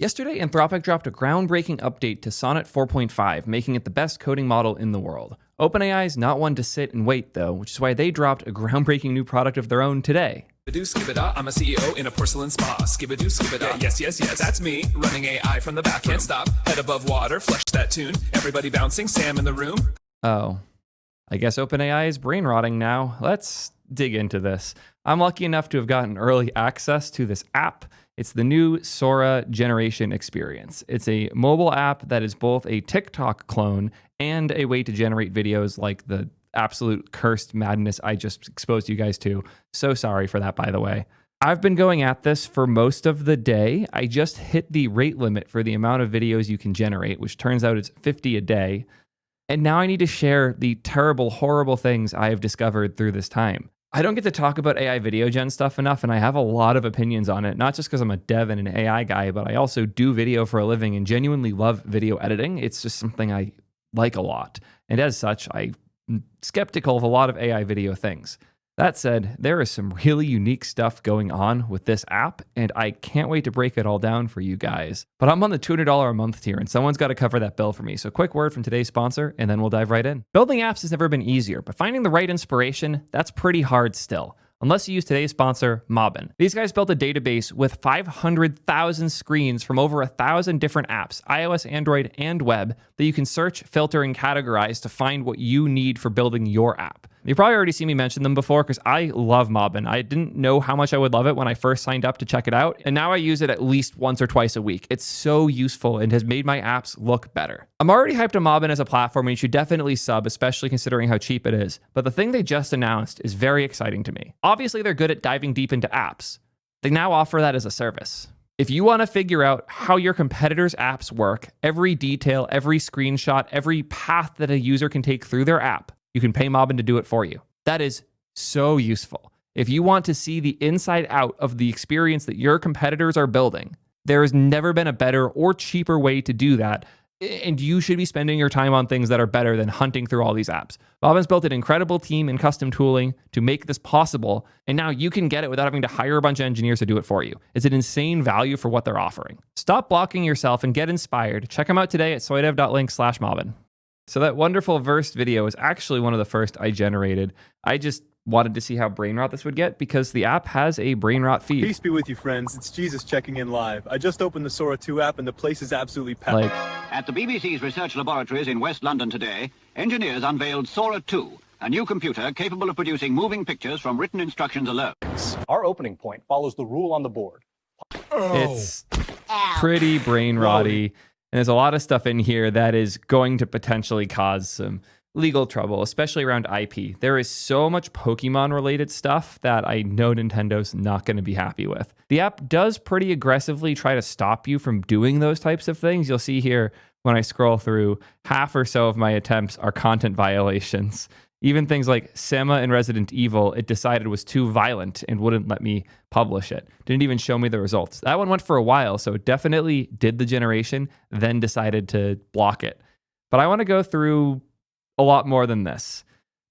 Yesterday, Anthropic dropped a groundbreaking update to Sonnet 4.5, making it the best coding model in the world. OpenAI is not one to sit and wait, though, which is why they dropped a groundbreaking new product of their own today. Skibada, I'm a CEO in a porcelain spa. Skibadoo, skibada, yes, that's me. Running AI from the back, can't stop. Head above water, flush that tune. Everybody bouncing, Sam in the room. Oh, I guess OpenAI is brain rotting now. Let's dig into this. I'm lucky enough to have gotten early access to this app. It's the new Sora generation experience. It's a mobile app that is both a TikTok clone and a way to generate videos like the absolute cursed madness I just exposed you guys to. So sorry for that, by the way. I've been going at this for most of the day. I just hit the rate limit for the amount of videos you can generate, which turns out it's 50 a day. And now I need to share the terrible, horrible things I have discovered through this time. I don't get to talk about AI video gen stuff enough, and I have a lot of opinions on it, not just because I'm a dev and an AI guy, but I also do video for a living and genuinely love video editing. It's just something I like a lot. And as such, I'm skeptical of a lot of AI video things. That said, there is some really unique stuff going on with this app, and I can't wait to break it all down for you guys. But I'm on the $200 a month tier, and someone's got to cover that bill for me. So quick word from today's sponsor, and then we'll dive right in. Building apps has never been easier, but finding the right inspiration, that's pretty hard still. Unless you use today's sponsor, Mobbin. These guys built a database with 500,000 screens from over 1,000 different apps, iOS, Android, and web, that you can search, filter, and categorize to find what you need for building your app. You've probably already seen me mention them before because I love Mobbin. I didn't know how much I would love it when I first signed up to check it out, and now I use it at least once or twice a week. It's so useful and has made my apps look better. I'm already hyped on Mobbin as a platform, and you should definitely sub, especially considering how cheap it is. But the thing they just announced is very exciting to me. Obviously, they're good at diving deep into apps. They now offer that as a service. If you want to figure out how your competitors' apps work, every detail, every screenshot, every path that a user can take through their app, you can pay Mobbin to do it for you. That is so useful. If you want to see the inside out of the experience that your competitors are building, there has never been a better or cheaper way to do that. And you should be spending your time on things that are better than hunting through all these apps. Mobbin's built an incredible team and custom tooling to make this possible, and now you can get it without having to hire a bunch of engineers to do it for you. It's an insane value for what they're offering. Stop blocking yourself and get inspired. Check them out today at soydev.link/Mobbin. So that wonderful versed video is actually one of the first I generated. I just wanted to see how brain rot this would get because the app has a brain rot feed. Peace be with you, friends. It's Jesus checking in live. I just opened the Sora 2 app and the place is absolutely packed. At the BBC's research laboratories in West London today, engineers unveiled Sora 2, a new computer capable of producing moving pictures from written instructions alone. Our opening point follows the rule on the board. It's pretty brain rotty, and there's a lot of stuff in here that is going to potentially cause some legal trouble, especially around IP. There is so much Pokemon-related stuff that I know Nintendo's not going to be happy with. The app does pretty aggressively try to stop you from doing those types of things. You'll see here when I scroll through, half or so of my attempts are content violations. Even things like Sama and Resident Evil, it decided was too violent and wouldn't let me publish it. Didn't even show me the results. That one went for a while, so it definitely did the generation, then decided to block it. But I want to go through a lot more than this.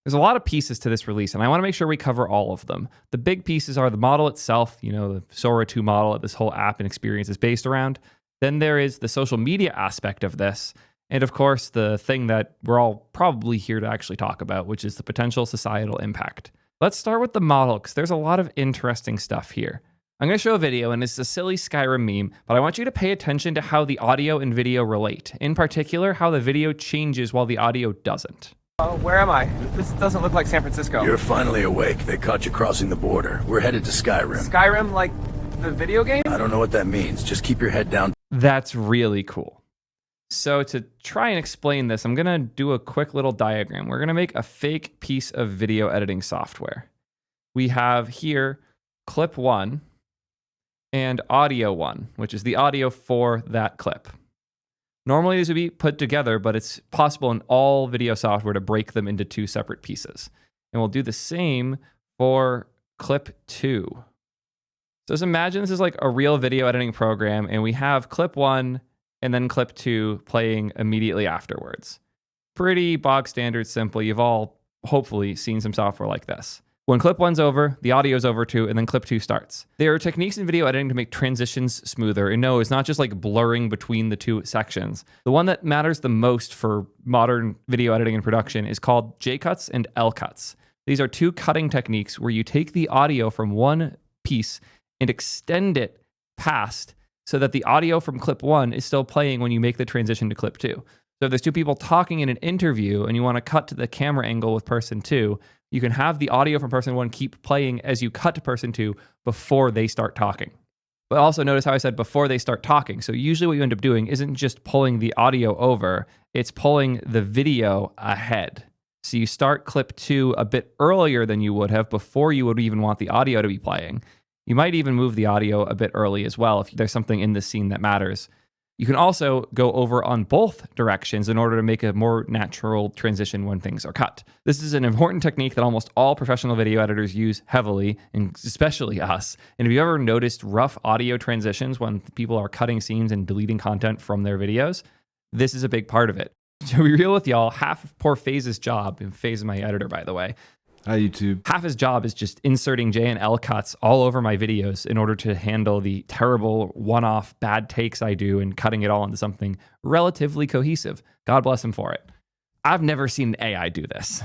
There's a lot of pieces to this release, and I want to make sure we cover all of them. The big pieces are the model itself, the Sora 2 model that this whole app and experience is based around. Then there is the social media aspect of this. And of course, the thing that we're all probably here to actually talk about, which is the potential societal impact. Let's start with the model, because there's a lot of interesting stuff here. I'm going to show a video, and it's a silly Skyrim meme, but I want you to pay attention to how the audio and video relate. In particular, how the video changes while the audio doesn't. Where am I? This doesn't look like San Francisco. You're finally awake. They caught you crossing the border. We're headed to Skyrim. Skyrim, like the video game? I don't know what that means. Just keep your head down. That's really cool. So to try and explain this, I'm going to do a quick little diagram. We're going to make a fake piece of video editing software. We have here clip 1 and audio 1, which is the audio for that clip. Normally these would be put together, but it's possible in all video software to break them into two separate pieces. And we'll do the same for clip 2. So just imagine this is like a real video editing program, and we have clip 1 and then clip 2 playing immediately afterwards. Pretty bog standard simple. You've all hopefully seen some software like this. When clip 1's over, the audio is over too, and then clip 2 starts. There are techniques in video editing to make transitions smoother, and no, it's not just like blurring between the two sections. The one that matters the most for modern video editing and production is called J-cuts and L-cuts. These are two cutting techniques where you take the audio from one piece and extend it past so that the audio from clip 1 is still playing when you make the transition to clip 2. So if there's two people talking in an interview and you want to cut to the camera angle with person 2, you can have the audio from person 1 keep playing as you cut to person 2 before they start talking. But also notice how I said before they start talking. So usually what you end up doing isn't just pulling the audio over, it's pulling the video ahead. So you start clip 2 a bit earlier than you would have before you would even want the audio to be playing. You might even move the audio a bit early as well if there's something in the scene that matters. You can also go over on both directions in order to make a more natural transition when things are cut. This is an important technique that almost all professional video editors use heavily, and especially us. And if you've ever noticed rough audio transitions when people are cutting scenes and deleting content from their videos, this is a big part of it. To be real with y'all, half of poor FaZe's job, and FaZe is my editor, by the way, Hi, YouTube. half his job is just inserting J and L cuts all over my videos in order to handle the terrible one-off bad takes I do and cutting it all into something relatively cohesive. God bless him for it. I've never seen an AI do this,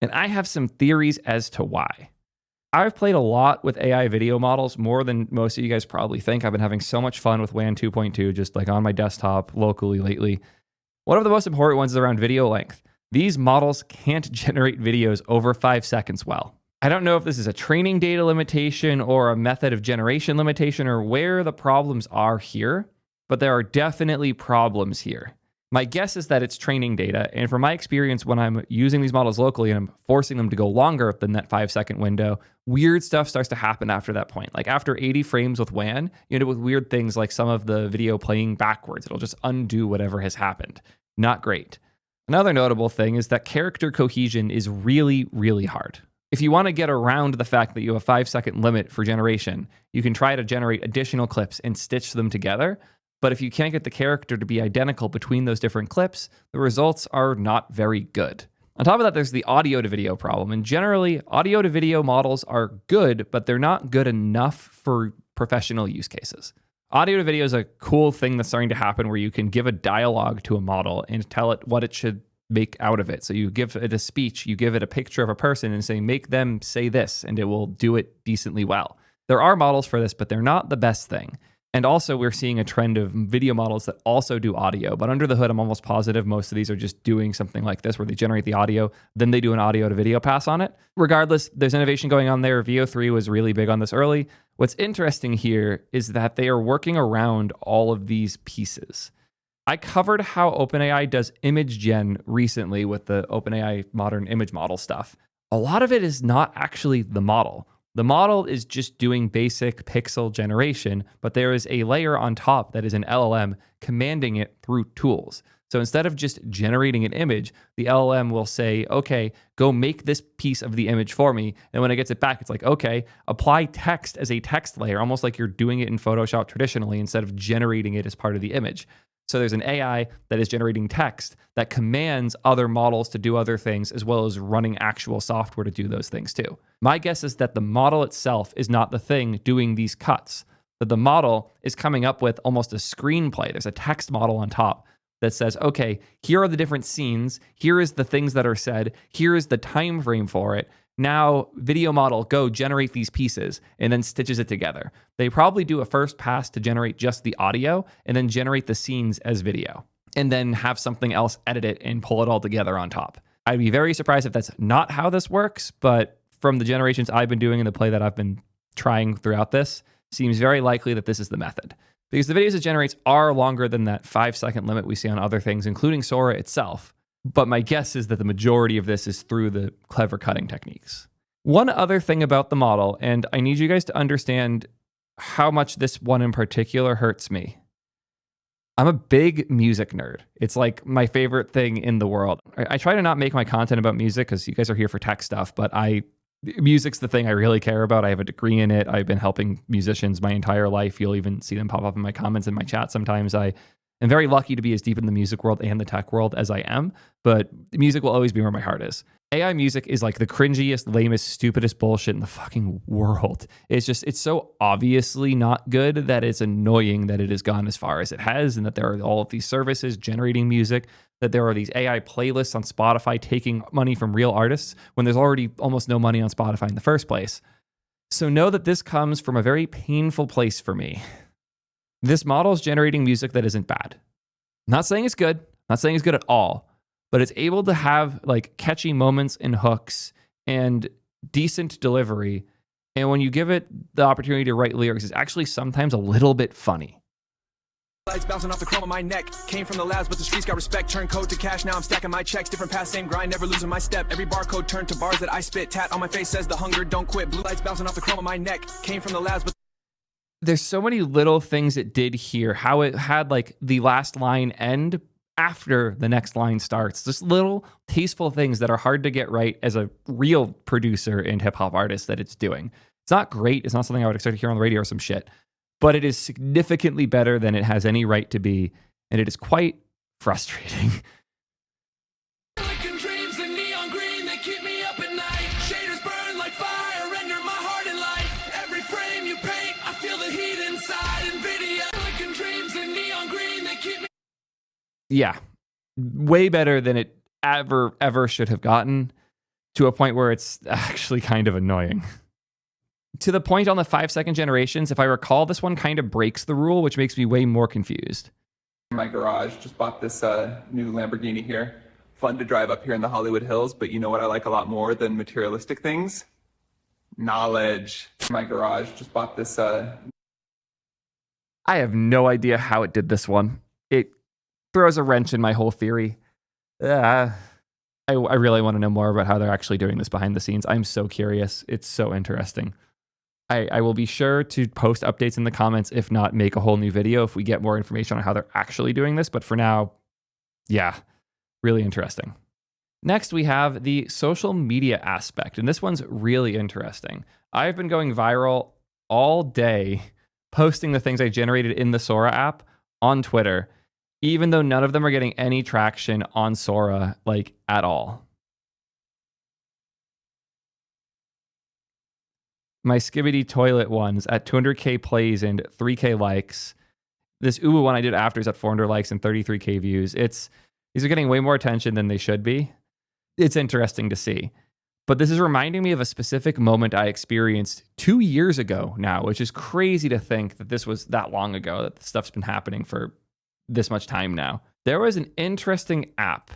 and I have some theories as to why. I've played a lot with AI video models, more than most of you guys probably think. I've been having so much fun with WAN 2.2, just like on my desktop locally lately. One of the most important ones is around video length. These models can't generate videos over 5 seconds well. I don't know if this is a training data limitation or a method of generation limitation or where the problems are here, but there are definitely problems here. My guess is that it's training data, and from my experience when I'm using these models locally and I'm forcing them to go longer than that 5-second window, weird stuff starts to happen after that point. Like after 80 frames with WAN, you end up with weird things like some of the video playing backwards. It'll just undo whatever has happened. Not great. Another notable thing is that character cohesion is really, really hard. If you want to get around the fact that you have a 5-second limit for generation, you can try to generate additional clips and stitch them together. But if you can't get the character to be identical between those different clips, the results are not very good. On top of that, there's the audio to video problem. And generally, audio to video models are good, but they're not good enough for professional use cases. Audio to video is a cool thing that's starting to happen where you can give a dialogue to a model and tell it what it should make out of it. So you give it a speech, you give it a picture of a person and say, make them say this, and it will do it decently well. There are models for this, but they're not the best thing. And also we're seeing a trend of video models that also do audio, but under the hood, I'm almost positive most of these are just doing something like this where they generate the audio, then they do an audio to video pass on it. Regardless, there's innovation going on there. VO3 was really big on this early. What's interesting here is that they are working around all of these pieces. I covered how OpenAI does image gen recently with the OpenAI modern image model stuff. A lot of it is not actually the model. The model is just doing basic pixel generation, but there is a layer on top that is an LLM commanding it through tools. So instead of just generating an image, the LLM will say, okay, go make this piece of the image for me. And when it gets it back, it's like, okay, apply text as a text layer, almost like you're doing it in Photoshop traditionally instead of generating it as part of the image. So there's an AI that is generating text that commands other models to do other things, as well as running actual software to do those things too. My guess is that the model itself is not the thing doing these cuts, that the model is coming up with almost a screenplay. There's a text model on top that says, okay, here are the different scenes, here is the things that are said, here is the time frame for it. Now, video model, go generate these pieces, and then stitches it together. They probably do a first pass to generate just the audio, and then generate the scenes as video, and then have something else edit it and pull it all together on top. I'd be very surprised if that's not how this works, but from the generations I've been doing and the play that I've been trying throughout this, seems very likely that this is the method. Because the videos it generates are longer than that 5-second limit we see on other things, including Sora itself. But my guess is that the majority of this is through the clever cutting techniques. One other thing about the model, and I need you guys to understand how much this one in particular hurts me. I'm a big music nerd. It's like my favorite thing in the world. I try to not make my content about music because you guys are here for tech stuff, but music's the thing I really care about. I have a degree in it. I've been helping musicians my entire life. You'll even see them pop up in my comments in my chat sometimes. I I'm very lucky to be as deep in the music world and the tech world as I am, but music will always be where my heart is. AI music is like the cringiest, lamest, stupidest bullshit in the fucking world. It's so obviously not good that it's annoying that it has gone as far as it has, and that there are all of these services generating music, that there are these AI playlists on Spotify taking money from real artists when there's already almost no money on Spotify in the first place. So know that this comes from a very painful place for me. This model is generating music that isn't bad. I'm not saying it's good. I'm not saying it's good at all, but it's able to have like catchy moments and hooks and decent delivery. And when you give it the opportunity to write lyrics, it's actually sometimes a little bit funny. Lights bouncing off the chrome of my neck. Came from the labs, but the streets got respect. Turn code to cash, now I'm stacking my checks. Different path, same grind, never losing my step. Every barcode turned to bars that I spit. Tat on my face says the hunger don't quit. Blue lights bouncing off the chrome of my neck. Came from the labs, but there's so many little things it did here. How it had like the last line end after the next line starts. Just little tasteful things that are hard to get right as a real producer and hip hop artist that it's doing. It's not great. It's not something I would expect to hear on the radio or some shit, but it is significantly better than it has any right to be. And it is quite frustrating. dreams in neon green, they keep me up at night. Shaders burn like fire, render my heart in light. Every frame you paint, I feel the heat inside. NVIDIA, dreams in neon green, they keep me. Yeah, way better than it ever should have gotten, to a point where it's actually kind of annoying. To the point on the 5-second generations, if I recall, this one kind of breaks the rule, which makes me way more confused. My garage, just bought this new Lamborghini here. Fun to drive up here in the Hollywood Hills, but you know what I like a lot more than materialistic things? Knowledge. My garage, just bought this I have no idea how it did this one. It throws a wrench in my whole theory. I really want to know more about how they're actually doing this behind the scenes. I'm so curious. It's so interesting. I will be sure to post updates in the comments, if not make a whole new video if we get more information on how they're actually doing this. But for now, yeah, really interesting. Next, we have the social media aspect, and this one's really interesting. I've been going viral all day posting the things I generated in the Sora app on Twitter, even though none of them are getting any traction on Sora, like, at all. My Skibbity Toilet ones at 200k plays and 3k likes. This Uwu one I did after is at 400 likes and 33k views. These are getting way more attention than they should be. It's interesting to see. But this is reminding me of a specific moment I experienced 2 years ago now, which is crazy to think that this was that long ago, that this stuff's been happening for this much time now. There was an interesting app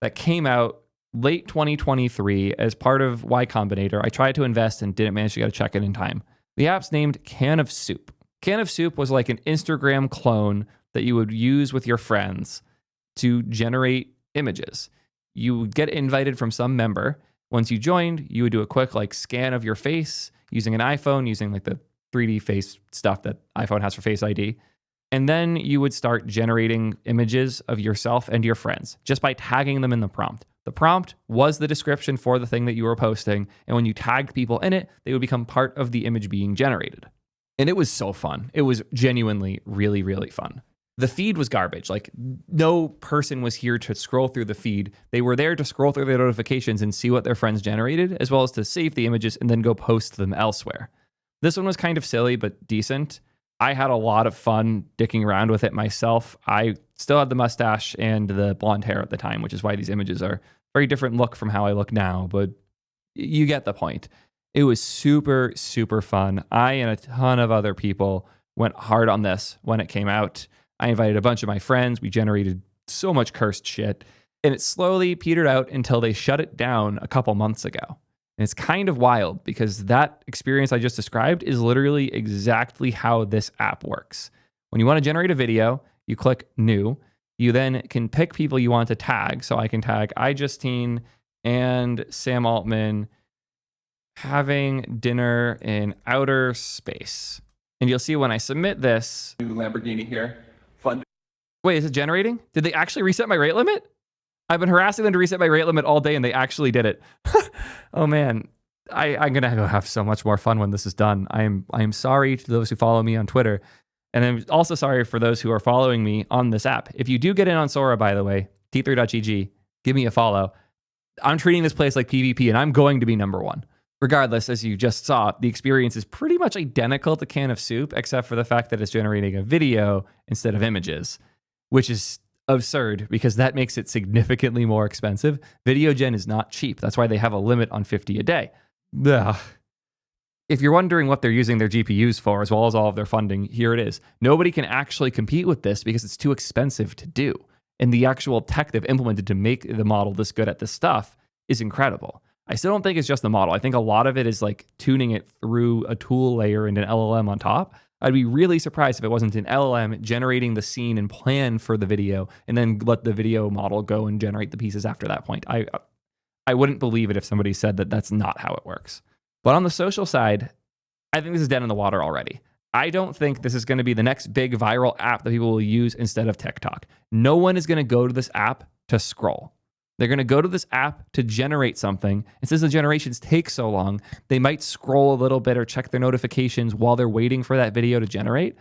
that came out late 2023 as part of Y Combinator. I tried to invest and didn't manage to get a check-in in time. The app's named Can of Soup. Can of Soup was like an Instagram clone that you would use with your friends to generate images. You would get invited from some member. Once you joined, you would do a quick like scan of your face using an iPhone, using like the 3D face stuff that iPhone has for Face ID. And then you would start generating images of yourself and your friends just by tagging them in the prompt. The prompt was the description for the thing that you were posting. And when you tagged people in it, they would become part of the image being generated. And it was so fun. It was genuinely really, really fun. The feed was garbage. Like, no person was here to scroll through the feed. They were there to scroll through their notifications and see what their friends generated, as well as to save the images and then go post them elsewhere. This one was kind of silly, but decent. I had a lot of fun dicking around with it myself. I still had the mustache and the blonde hair at the time, which is why these images are a very different look from how I look now, but you get the point. It was super, super fun. I and a ton of other people went hard on this when it came out. I invited a bunch of my friends. We generated so much cursed shit, and it slowly petered out until they shut it down a couple months ago. And it's kind of wild because that experience I just described is literally exactly how this app works. When you want to generate a video, you click New. You then can pick people you want to tag. So I can tag iJustine and Sam Altman having dinner in outer space. And you'll see when I submit this. new Lamborghini here. Fun. Wait, is it generating? Did they actually reset my rate limit? I've been harassing them to reset my rate limit all day and they actually did it. Oh man, I'm going to go have so much more fun when this is done. I'm sorry to those who follow me on Twitter. And I'm also sorry for those who are following me on this app. If you do get in on Sora, by the way, t3.gg, give me a follow. I'm treating this place like PvP, and I'm going to be number one. Regardless, as you just saw, the experience is pretty much identical to Can of Soup, except for the fact that it's generating a video instead of images, which is absurd because that makes it significantly more expensive. Video gen is not cheap. That's why they have a limit on 50 a day. Ugh. If you're wondering what they're using their GPUs for, as well as all of their funding, here it is. Nobody can actually compete with this because it's too expensive to do. And the actual tech they've implemented to make the model this good at this stuff is incredible. I still don't think it's just the model. I think a lot of it is like tuning it through a tool layer and an LLM on top. I'd be really surprised if it wasn't an LLM generating the scene and plan for the video and then let the video model go and generate the pieces after that point. I wouldn't believe it if somebody said that that's not how it works. But on the social side, I think this is dead in the water already. I don't think this is going to be the next big viral app that people will use instead of TikTok. No one is going to go to this app to scroll. They're going to go to this app to generate something. And since the generations take so long, they might scroll a little bit or check their notifications while they're waiting for that video to generate.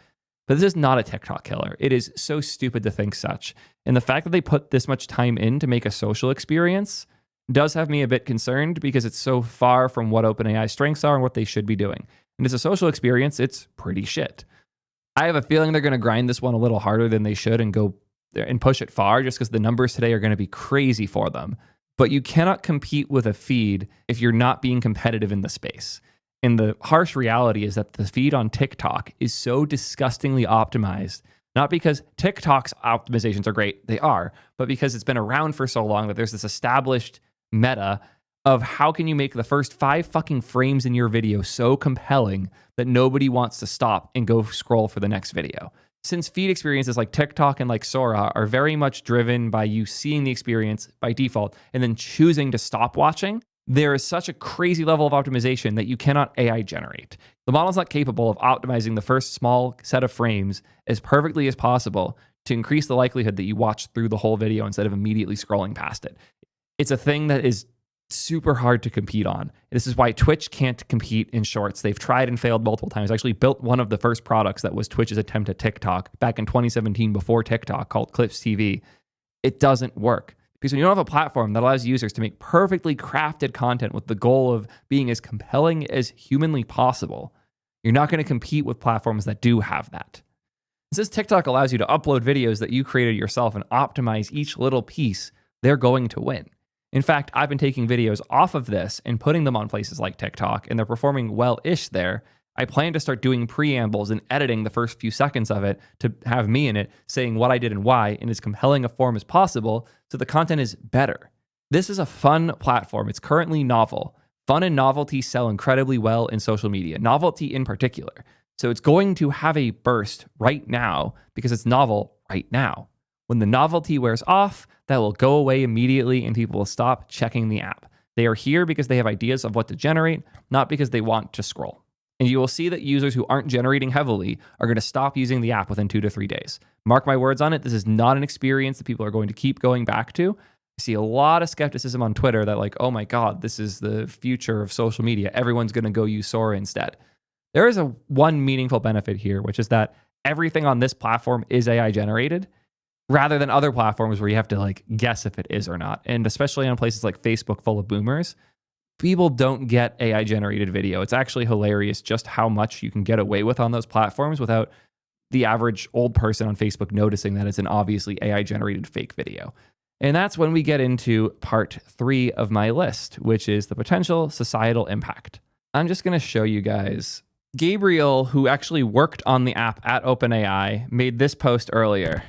But this is not a TikTok killer. It is so stupid to think such. And the fact that they put this much time in to make a social experience does have me a bit concerned because it's so far from what OpenAI's strengths are and what they should be doing. And as a social experience, it's pretty shit. I have a feeling they're going to grind this one a little harder than they should and go and push it far just because the numbers today are going to be crazy for them. But you cannot compete with a feed if you're not being competitive in the space. And the harsh reality is that the feed on TikTok is so disgustingly optimized, not because TikTok's optimizations are great, they are, but because it's been around for so long that there's this established meta of how can you make the first 5 fucking frames in your video so compelling that nobody wants to stop and go scroll for the next video. Since feed experiences like TikTok and like Sora are very much driven by you seeing the experience by default and then choosing to stop watching, there is such a crazy level of optimization that you cannot AI generate. The model's not capable of optimizing the first small set of frames as perfectly as possible to increase the likelihood that you watch through the whole video instead of immediately scrolling past it. It's a thing that is super hard to compete on. This is why Twitch can't compete in shorts. They've tried and failed multiple times. I actually built one of the first products that was Twitch's attempt at TikTok back in 2017 before TikTok called Clips TV. It doesn't work because when you don't have a platform that allows users to make perfectly crafted content with the goal of being as compelling as humanly possible, you're not going to compete with platforms that do have that. Since TikTok allows you to upload videos that you created yourself and optimize each little piece, they're going to win. In fact, I've been taking videos off of this and putting them on places like TikTok, and they're performing well-ish there. I plan to start doing preambles and editing the first few seconds of it to have me in it saying what I did and why in as compelling a form as possible so the content is better. This is a fun platform. It's currently novel. Fun and novelty sell incredibly well in social media, novelty in particular. So it's going to have a burst right now because it's novel right now. When the novelty wears off, that will go away immediately and people will stop checking the app. They are here because they have ideas of what to generate, not because they want to scroll. And you will see that users who aren't generating heavily are going to stop using the app within 2 to 3 days. Mark my words on it, this is not an experience that people are going to keep going back to. I see a lot of skepticism on Twitter that like, oh my God, this is the future of social media. Everyone's going to go use Sora instead. There is one meaningful benefit here, which is that everything on this platform is AI generated, rather than other platforms where you have to like guess if it is or not. And especially on places like Facebook full of boomers, people don't get AI generated video. It's actually hilarious just how much you can get away with on those platforms without the average old person on Facebook noticing that it's an obviously AI generated fake video. And that's when we get into part 3 of my list, which is the potential societal impact. I'm just going to show you guys. Gabriel, who actually worked on the app at OpenAI, made this post earlier.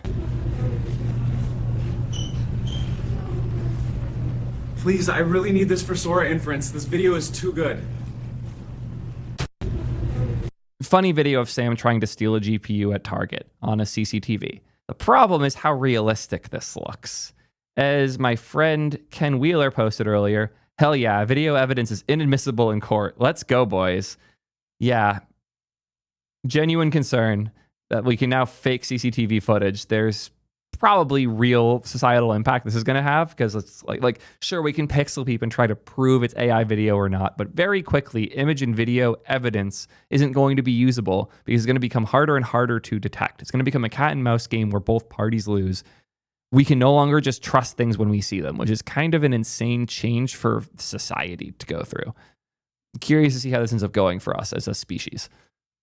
Please, I really need this for Sora inference. This video is too good. Funny video of Sam trying to steal a GPU at Target on a CCTV. The problem is how realistic this looks. As my friend Ken Wheeler posted earlier, hell yeah, video evidence is inadmissible in court. Let's go, boys. Yeah, genuine concern that we can now fake CCTV footage. There's probably real societal impact this is going to have, because it's like sure, we can pixel peep and try to prove it's AI video or not, but very quickly image and video evidence isn't going to be usable because it's going to become harder and harder to detect. It's going to become a cat and mouse game where both parties lose. We can no longer just trust things when we see them, which is kind of an insane change for society to go through. I'm curious to see how this ends up going for us as a species.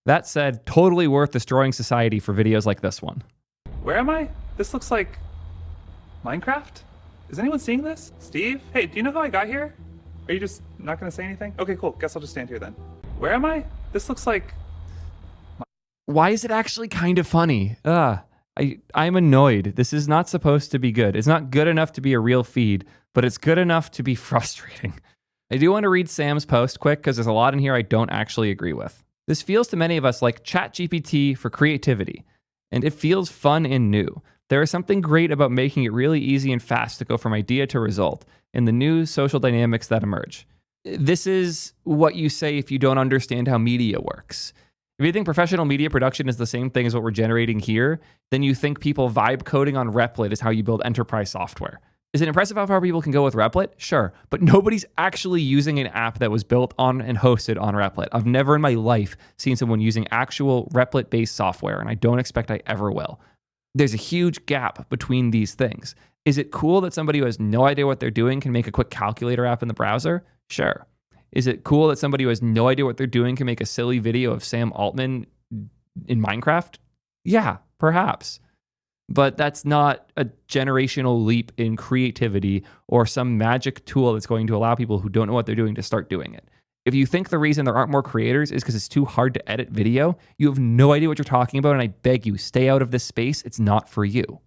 That said, totally worth destroying society for videos like this one. Where am I? This looks like Minecraft? Is anyone seeing this? Steve? Hey, do you know how I got here? Are you just not going to say anything? Okay, cool. Guess I'll just stand here then. Where am I? This looks like... Why is it actually kind of funny? I'm annoyed. This is not supposed to be good. It's not good enough to be a real feed, but it's good enough to be frustrating. I do want to read Sam's post quick because there's a lot in here I don't actually agree with. This feels to many of us like ChatGPT for creativity, and it feels fun and new. There is something great about making it really easy and fast to go from idea to result in the new social dynamics that emerge. This is what you say if you don't understand how media works. If you think professional media production is the same thing as what we're generating here, then you think people vibe coding on Replit is how you build enterprise software. Is it impressive how far people can go with Replit? Sure, but nobody's actually using an app that was built on and hosted on Replit. I've never in my life seen someone using actual Replit-based software, and I don't expect I ever will. There's a huge gap between these things. Is it cool that somebody who has no idea what they're doing can make a quick calculator app in the browser? Sure. Is it cool that somebody who has no idea what they're doing can make a silly video of Sam Altman in Minecraft? Yeah, perhaps. But that's not a generational leap in creativity or some magic tool that's going to allow people who don't know what they're doing to start doing it. If you think the reason there aren't more creators is because it's too hard to edit video, you have no idea what you're talking about, and I beg you, stay out of this space. It's not for you.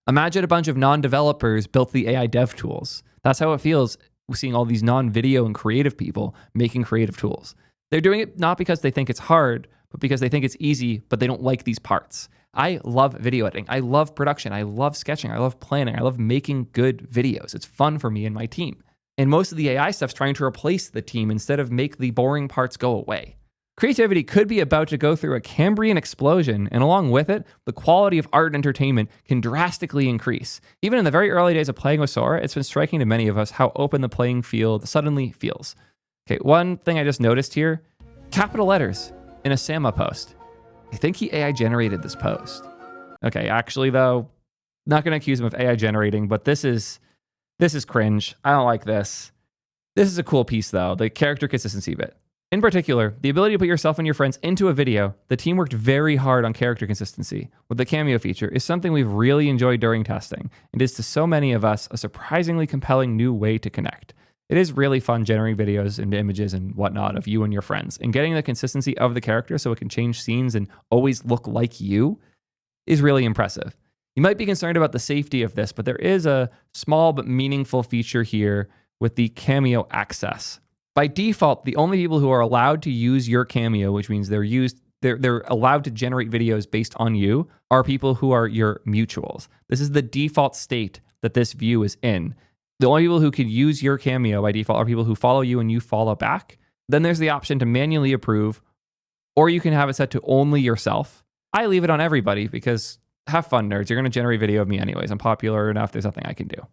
Imagine a bunch of non-developers built the AI dev tools. That's how it feels seeing all these non-video and creative people making creative tools. They're doing it not because they think it's hard, but because they think it's easy, but they don't like these parts. I love video editing. I love production. I love sketching. I love planning. I love making good videos. It's fun for me and my team. And most of the AI stuff's trying to replace the team instead of make the boring parts go away. Creativity could be about to go through a Cambrian explosion, and along with it, the quality of art and entertainment can drastically increase. Even in the very early days of playing with Sora, it's been striking to many of us how open the playing field suddenly feels. Okay, one thing I just noticed here, capital letters in a Sama post. I think he AI generated this post. Okay, actually though, not gonna accuse him of AI generating, but this is cringe. I don't like this. This is a cool piece though, the character consistency bit. In particular, the ability to put yourself and your friends into a video, the team worked very hard on character consistency with the cameo feature, is something we've really enjoyed during testing, and is to so many of us a surprisingly compelling new way to connect. It is really fun generating videos and images and whatnot of you and your friends, and getting the consistency of the character so it can change scenes and always look like you is really impressive. You might be concerned about the safety of this, but there is a small but meaningful feature here with the cameo access. By default, the only people who are allowed to use your cameo, which means they're allowed to generate videos based on you, are people who are your mutuals. This is the default state that this view is in. The only people who can use your cameo by default are people who follow you and you follow back. Then there's the option to manually approve, or you can have it set to only yourself. I leave it on everybody because have fun, nerds. You're going to generate video of me anyways. I'm popular enough. There's nothing I can do.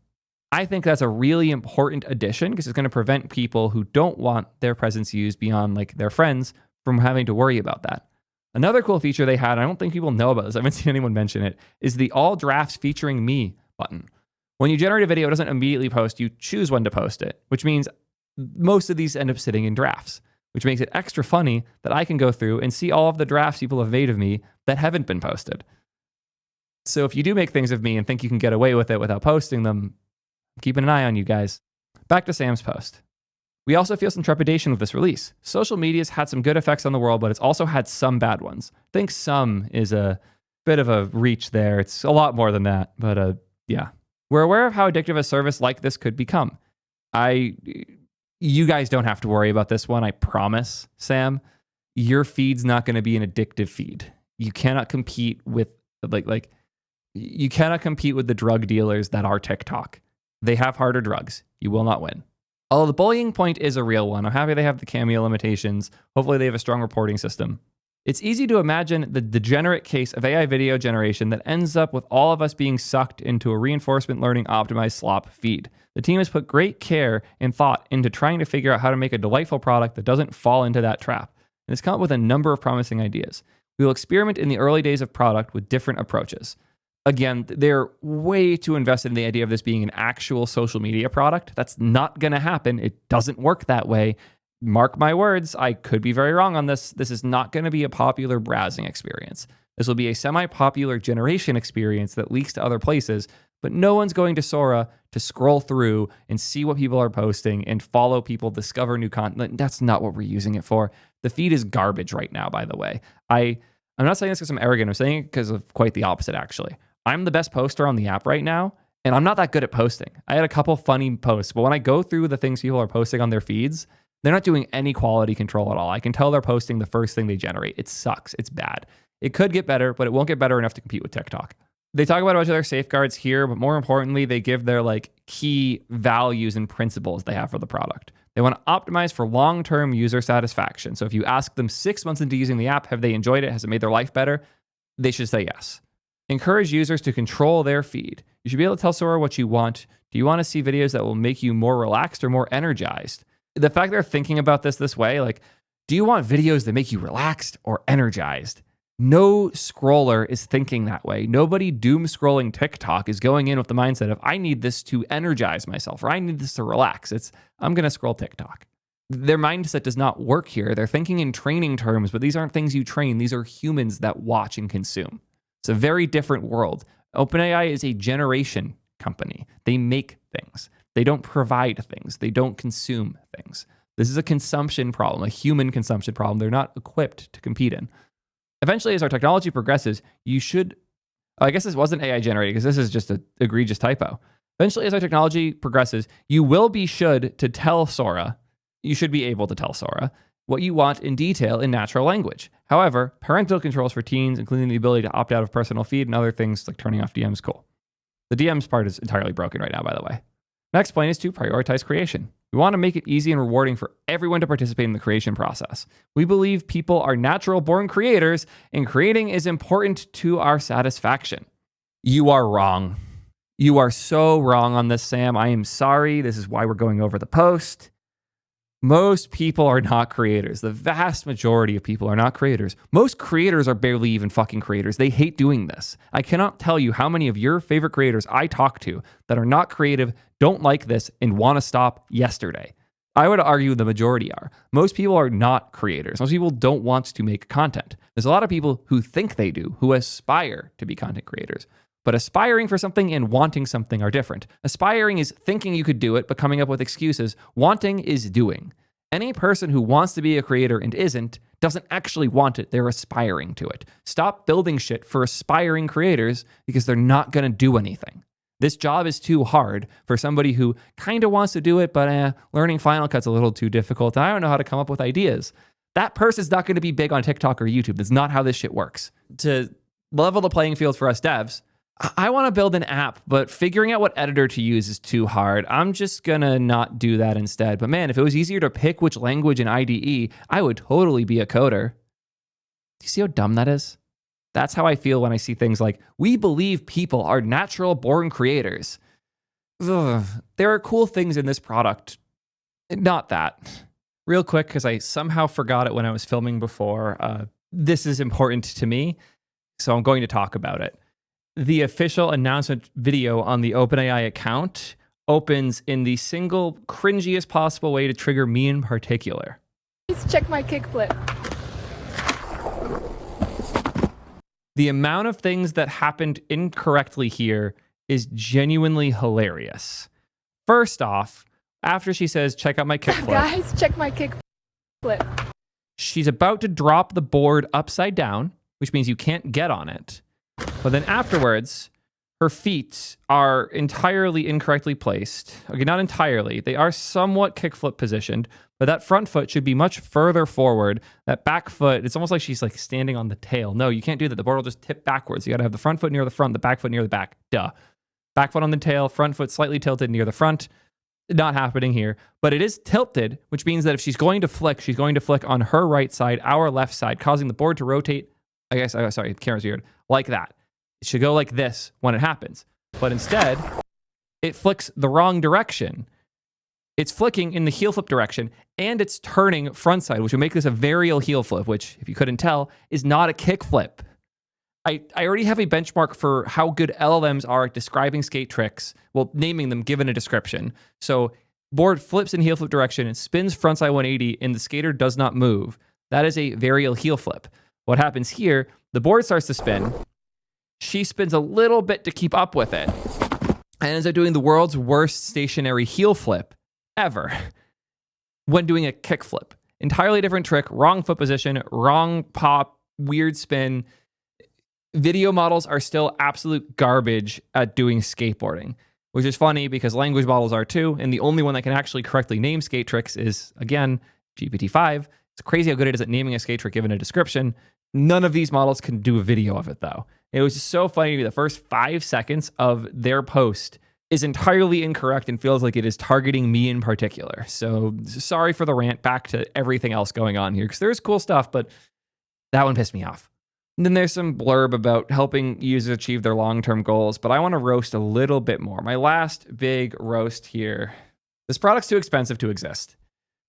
I think that's a really important addition because it's going to prevent people who don't want their presence used beyond like their friends from having to worry about that. Another cool feature they had, I don't think people know about this, I haven't seen anyone mention it, is the all drafts featuring me button. When you generate a video, it doesn't immediately post, you choose when to post it, which means most of these end up sitting in drafts, which makes it extra funny that I can go through and see all of the drafts people have made of me that haven't been posted. So if you do make things of me and think you can get away with it without posting them, keeping an eye on you guys. Back to Sam's post. We also feel some trepidation with this release. Social media's had some good effects on the world, but it's also had some bad ones. I think some is a bit of a reach there. It's a lot more than that, but yeah. We're aware of how addictive a service like this could become. You guys don't have to worry about this one, I promise, Sam. Your feed's not going to be an addictive feed. You cannot compete with you cannot compete with the drug dealers that are TikTok. They have harder drugs. You will not win. Although the bullying point is a real one. I'm happy they have the cameo limitations. Hopefully they have a strong reporting system. It's easy to imagine the degenerate case of AI video generation that ends up with all of us being sucked into a reinforcement learning optimized slop feed. The team has put great care and thought into trying to figure out how to make a delightful product that doesn't fall into that trap, and has come up with a number of promising ideas. We will experiment in the early days of product with different approaches. Again, they're way too invested in the idea of this being an actual social media product. That's not going to happen. It doesn't work that way. Mark my words, I could be very wrong on this. This is not going to be a popular browsing experience. This will be a semi-popular generation experience that leaks to other places, but no one's going to Sora to scroll through and see what people are posting and follow people, discover new content. That's not what we're using it for. The feed is garbage right now, by the way. I'm not saying this because I'm arrogant. I'm saying it because of quite the opposite, actually. I'm the best poster on the app right now, and I'm not that good at posting. I had a couple funny posts, but when I go through the things people are posting on their feeds, they're not doing any quality control at all. I can tell they're posting the first thing they generate. It sucks. It's bad. It could get better, but it won't get better enough to compete with TikTok. They talk about a bunch of their safeguards here, but more importantly, they give their key values and principles they have for the product. They want to optimize for long-term user satisfaction. So if you ask them 6 months into using the app, have they enjoyed it? Has it made their life better? They should say yes. Encourage users to control their feed. You should be able to tell Sora what you want. Do you want to see videos that will make you more relaxed or more energized? The fact they're thinking about this way, do you want videos that make you relaxed or energized? No scroller is thinking that way. Nobody doom scrolling TikTok is going in with the mindset of, I need this to energize myself, or I need this to relax. I'm going to scroll TikTok. Their mindset does not work here. They're thinking in training terms, but these aren't things you train. These are humans that watch and consume. It's a very different world. OpenAI is a generation company. They make things. They don't provide things. They don't consume things. This is a consumption problem, a human consumption problem they're not equipped to compete in. Eventually, as our technology progresses, I guess this wasn't AI generated because this is just an egregious typo. Eventually, as our technology progresses, you should be able to tell Sora what you want in detail in natural language. However, parental controls for teens, including the ability to opt out of personal feed and other things like turning off DMs, cool. The DMs part is entirely broken right now, by the way. Next point is to prioritize creation. We want to make it easy and rewarding for everyone to participate in the creation process. We believe people are natural-born creators, and creating is important to our satisfaction. You are wrong. You are so wrong on this, Sam. I am sorry. This is why we're going over the post. Most people are not creators. The vast majority of people are not creators. Most creators are barely even fucking creators. They hate doing this. I cannot tell you how many of your favorite creators I talk to that are not creative, don't like this, and want to stop yesterday. I would argue the majority are. Most people are not creators. Most people don't want to make content. There's a lot of people who think they do, who aspire to be content creators. But aspiring for something and wanting something are different. Aspiring is thinking you could do it, but coming up with excuses. Wanting is doing. Any person who wants to be a creator and isn't, doesn't actually want it. They're aspiring to it. Stop building shit for aspiring creators because they're not going to do anything. This job is too hard for somebody who kind of wants to do it, but learning Final Cut's a little too difficult. And I don't know how to come up with ideas. That person's not going to be big on TikTok or YouTube. That's not how this shit works. To level the playing field for us devs, I want to build an app, but figuring out what editor to use is too hard. I'm just going to not do that instead. But man, if it was easier to pick which language in IDE, I would totally be a coder. Do you see how dumb that is? That's how I feel when I see things like, we believe people are natural-born creators. Ugh, there are cool things in this product. Not that. Real quick, because I somehow forgot it when I was filming before. This is important to me, so I'm going to talk about it. The official announcement video on the OpenAI account opens in the single cringiest possible way to trigger me in particular. Please check my kickflip. The amount of things that happened incorrectly here is genuinely hilarious. First off, after she says, check out my kickflip. Guys, check my kickflip. She's about to drop the board upside down, which means you can't get on it. But then afterwards, her feet are entirely incorrectly placed. Okay, not entirely. They are somewhat kickflip positioned, but that front foot should be much further forward. That back foot, it's almost like she's like standing on the tail. No, you can't do that. The board will just tip backwards. You got to have the front foot near the front, the back foot near the back. Duh. Back foot on the tail, front foot slightly tilted near the front. Not happening here, but it is tilted, which means that if she's going to flick, she's going to flick on her right side, our left side, causing the board to rotate. I guess, sorry, the camera's weird, like that. It should go like this when it happens. But instead, it flicks the wrong direction. It's flicking in the heel flip direction, and it's turning front side, which would make this a varial heel flip, which, if you couldn't tell, is not a kick flip. I already have a benchmark for how good LLMs are at describing skate tricks, well, naming them given a description. So board flips in heel flip direction and spins frontside 180, and the skater does not move. That is a varial heel flip. What happens here, the board starts to spin. She spins a little bit to keep up with it, and ends up doing the world's worst stationary heel flip ever when doing a kick flip. Entirely different trick, wrong foot position, wrong pop, weird spin. Video models are still absolute garbage at doing skateboarding, which is funny because language models are too, and the only one that can actually correctly name skate tricks is, again, GPT-5. It's crazy how good it is at naming a skate trick given a description. None of these models can do a video of it, though. It was just so funny to me. The first 5 seconds of their post is entirely incorrect and feels like it is targeting me in particular. So sorry for the rant, back to everything else going on here, because there's cool stuff, but that one pissed me off. And then there's some blurb about helping users achieve their long-term goals, but I want to roast a little bit more. My last big roast here. This product's too expensive to exist.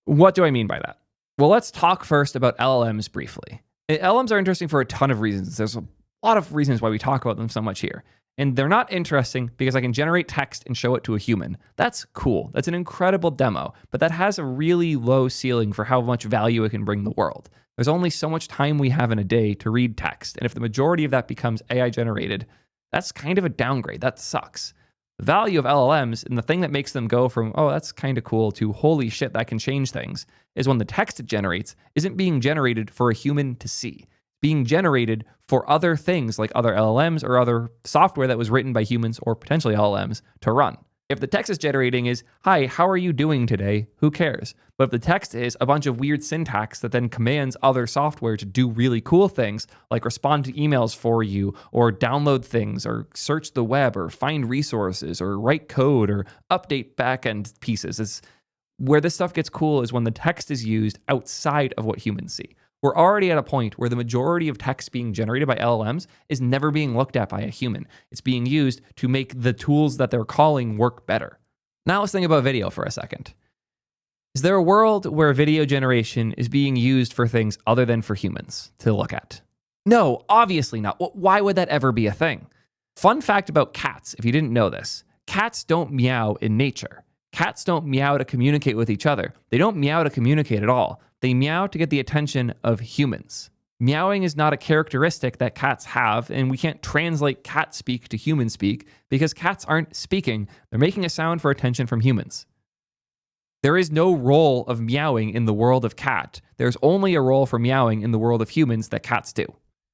What do I mean by that? Well, let's talk first about LLMs briefly. LLMs are interesting for a ton of reasons. There's a lot of reasons why we talk about them so much here. And they're not interesting because I can generate text and show it to a human. That's cool. That's an incredible demo, but that has a really low ceiling for how much value it can bring the world. There's only so much time we have in a day to read text, and if the majority of that becomes AI generated, that's kind of a downgrade. That sucks. The value of LLMs and the thing that makes them go from, oh, that's kind of cool, to holy shit, that can change things, is when the text it generates isn't being generated for a human to see. Being generated for other things like other LLMs or other software that was written by humans or potentially LLMs to run. If the text is generating is, hi, how are you doing today? Who cares? But if the text is a bunch of weird syntax that then commands other software to do really cool things, like respond to emails for you, or download things, or search the web, or find resources, or write code, or update backend pieces, it's where this stuff gets cool is when the text is used outside of what humans see. We're already at a point where the majority of text being generated by LLMs is never being looked at by a human. It's being used to make the tools that they're calling work better. Now let's think about video for a second. Is there a world where video generation is being used for things other than for humans to look at? No, obviously not. Why would that ever be a thing? Fun fact about cats, if you didn't know this, cats don't meow in nature. Cats don't meow to communicate with each other. They don't meow to communicate at all. They meow to get the attention of humans. Meowing is not a characteristic that cats have, and we can't translate cat speak to human speak because cats aren't speaking. They're making a sound for attention from humans. There is no role of meowing in the world of cat. There's only a role for meowing in the world of humans that cats do.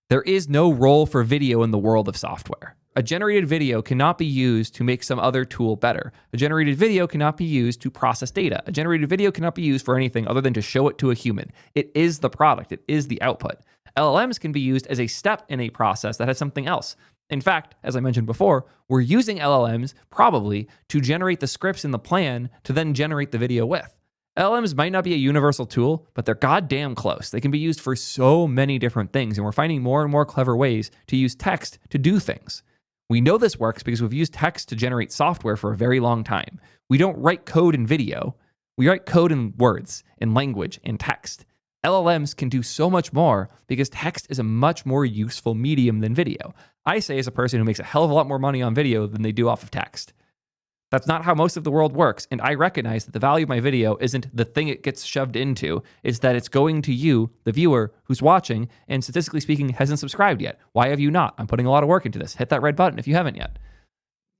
There is no role for video in the world of software. A generated video cannot be used to make some other tool better. A generated video cannot be used to process data. A generated video cannot be used for anything other than to show it to a human. It is the product. It is the output. LLMs can be used as a step in a process that has something else. In fact, as I mentioned before, we're using LLMs probably to generate the scripts in the plan to then generate the video with. LLMs might not be a universal tool, but they're goddamn close. They can be used for so many different things, and we're finding more and more clever ways to use text to do things. We know this works because we've used text to generate software for a very long time. We don't write code in video. We write code in words, in language, in text. LLMs can do so much more because text is a much more useful medium than video. I say as a person who makes a hell of a lot more money on video than they do off of text. That's not how most of the world works, and I recognize that the value of my video isn't the thing it gets shoved into, it's that it's going to you, the viewer, who's watching, and statistically speaking, hasn't subscribed yet. Why have you not? I'm putting a lot of work into this. Hit that red button if you haven't yet.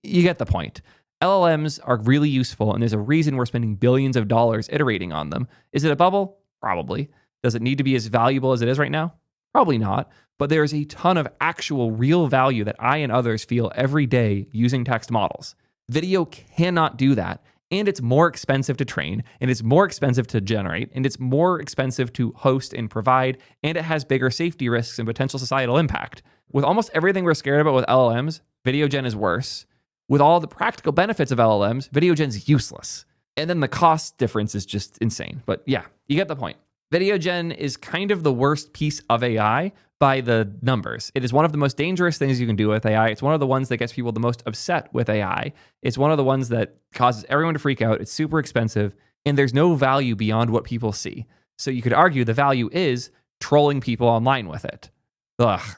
You get the point. LLMs are really useful, and there's a reason we're spending billions of dollars iterating on them. Is it a bubble? Probably. Does it need to be as valuable as it is right now? Probably not, but there is a ton of actual real value that I and others feel every day using text models. Video cannot do that, and it's more expensive to train, and it's more expensive to generate, and it's more expensive to host and provide, and it has bigger safety risks and potential societal impact. With almost everything we're scared about with LLMs, video gen is worse. With all the practical benefits of LLMs, video gen is useless. And then the cost difference is just insane. But yeah, you get the point. Video gen is kind of the worst piece of AI by the numbers. It is one of the most dangerous things you can do with AI. It's one of the ones that gets people the most upset with AI. It's one of the ones that causes everyone to freak out. It's super expensive, and there's no value beyond what people see. So you could argue the value is trolling people online with it. Ugh.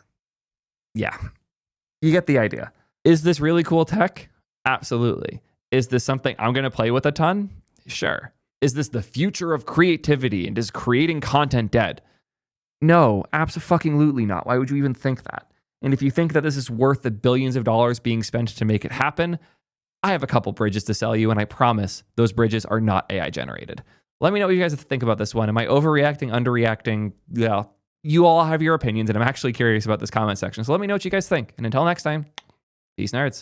Yeah. You get the idea. Is this really cool tech? Absolutely. Is this something I'm going to play with a ton? Sure. Is this the future of creativity and is creating content dead? No, absolutely not. Why would you even think that? And if you think that this is worth the billions of dollars being spent to make it happen, I have a couple bridges to sell you, and I promise those bridges are not AI generated. Let me know what you guys think about this one. Am I overreacting, underreacting? Yeah, you all have your opinions, and I'm actually curious about this comment section. So let me know what you guys think. And until next time, peace, nerds.